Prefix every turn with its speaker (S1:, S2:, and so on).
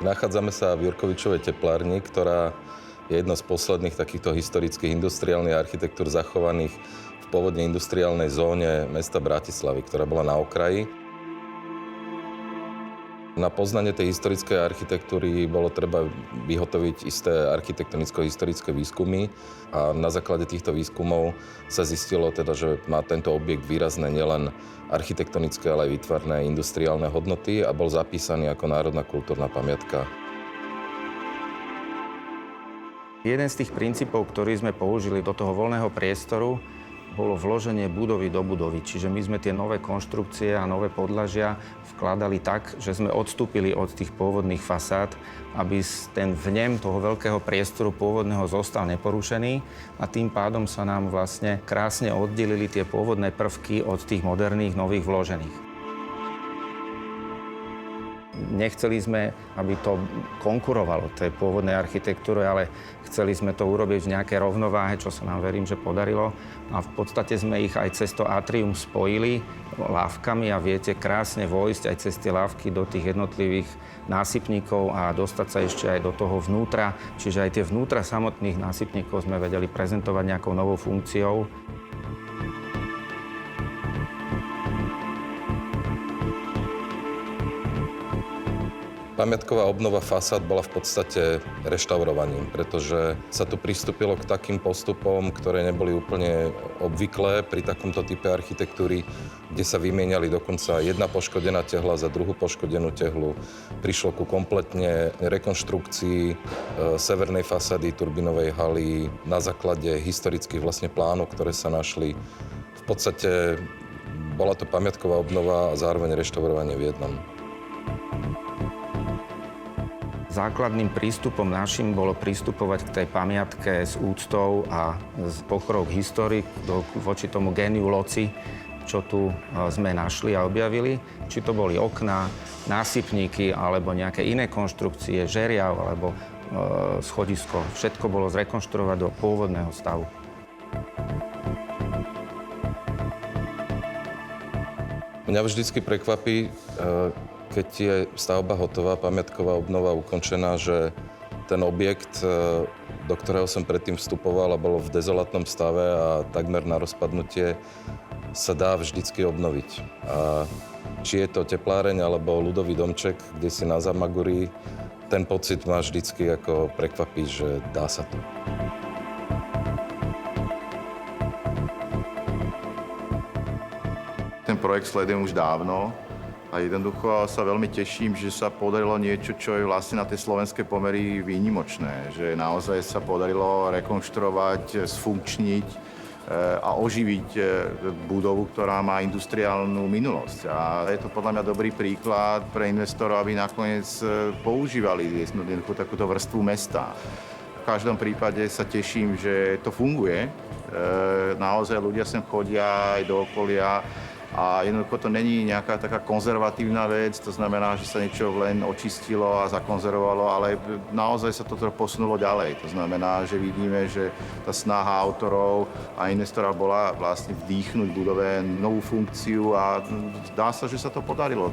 S1: Nachádzame sa v Jurkovičovej teplárni, ktorá je jedno z posledných takýchto historických industriálnych architektúr zachovaných v pôvodne industriálnej zóne mesta Bratislavy, ktorá bola na okraji. Na poznanie tej historickej architektúry bolo treba vyhotoviť isté architektonicko-historické výskumy a na základe týchto výskumov sa zistilo teda, že má tento objekt výrazné nielen architektonické, ale aj výtvarné industriálne hodnoty a bol zapísaný ako národná kultúrna pamiatka.
S2: Jeden z tých princípov, ktorý sme použili do toho voľného priestoru, bolo vloženie budovy do budovy. Čiže my sme tie nové konštrukcie a nové podlažia vkladali tak, že sme odstúpili od tých pôvodných fasád, aby ten vnem toho veľkého priestoru pôvodného zostal neporušený a tým pádom sa nám vlastne krásne oddelili tie pôvodné prvky od tých moderných, nových vložených. Nechceli sme, aby to konkurovalo tej pôvodnej architektúre, ale chceli sme to urobiť v nejakej rovnováhe, čo sa nám, verím, že podarilo. A v podstate sme ich aj cez to atrium spojili lávkami a viete krásne vojsť aj cez tie lávky do tých jednotlivých násypníkov a dostať sa ešte aj do toho vnútra. Čiže aj tie vnútra samotných násypníkov sme vedeli prezentovať nejakou novou funkciou.
S1: Pamiatková obnova fasád bola v podstate reštaurovaním, pretože sa tu pristúpilo k takým postupom, ktoré neboli úplne obvyklé pri takomto type architektúry, kde sa vymieniali dokonca jedna poškodená tehla za druhú poškodenú tehlu. Prišlo ku kompletne rekonštrukcii severnej fasády turbinovej haly na základe historických vlastne plánov, ktoré sa našli. V podstate bola to pamiatková obnova a zároveň reštaurovanie v jednom.
S2: Základným prístupom našim bolo pristupovať k tej pamiatke s úctou a s pokorou k histórii voči tomu géniu loci, čo tu sme našli a objavili. Či to boli okná, násypníky alebo nejaké iné konštrukcie, žeriav alebo schodisko. Všetko bolo zrekonštruovať do pôvodného stavu.
S1: Mňa vždycky prekvapí, keď je stavba hotová, pamiatková obnova ukončená, že ten objekt, do ktorého som predtým vstupoval a bol v dezolátnom stave a takmer na rozpadnutie, sa dá vždycky obnoviť. A či je to tepláreň alebo ľudový domček, kde si na Zamaguri, ten pocit ma vždycky ako prekvapí, že dá sa to.
S3: Ten projekt sledujem už dávno. A jednoducho sa veľmi teším, že sa podarilo niečo, čo je vlastne na tie slovenské pomery výnimočné. Že naozaj sa podarilo rekonštruovať, sfunkčniť a oživiť budovu, ktorá má industriálnu minulosť. A je to podľa mňa dobrý príklad pre investorov, aby nakoniec používali jednoducho takúto vrstvu mesta. V každom prípade sa teším, že to funguje. Naozaj ľudia sem chodia aj do okolia. A jednoducho to není nejaká taká konzervatívna vec, to znamená, že sa niečo len očistilo a zakonzervovalo, ale naozaj sa toto posunulo ďalej. To znamená, že vidíme, že tá snaha autorov a investora bola vlastne vdýchnuť budove novú funkciu a dá sa, že sa to podarilo.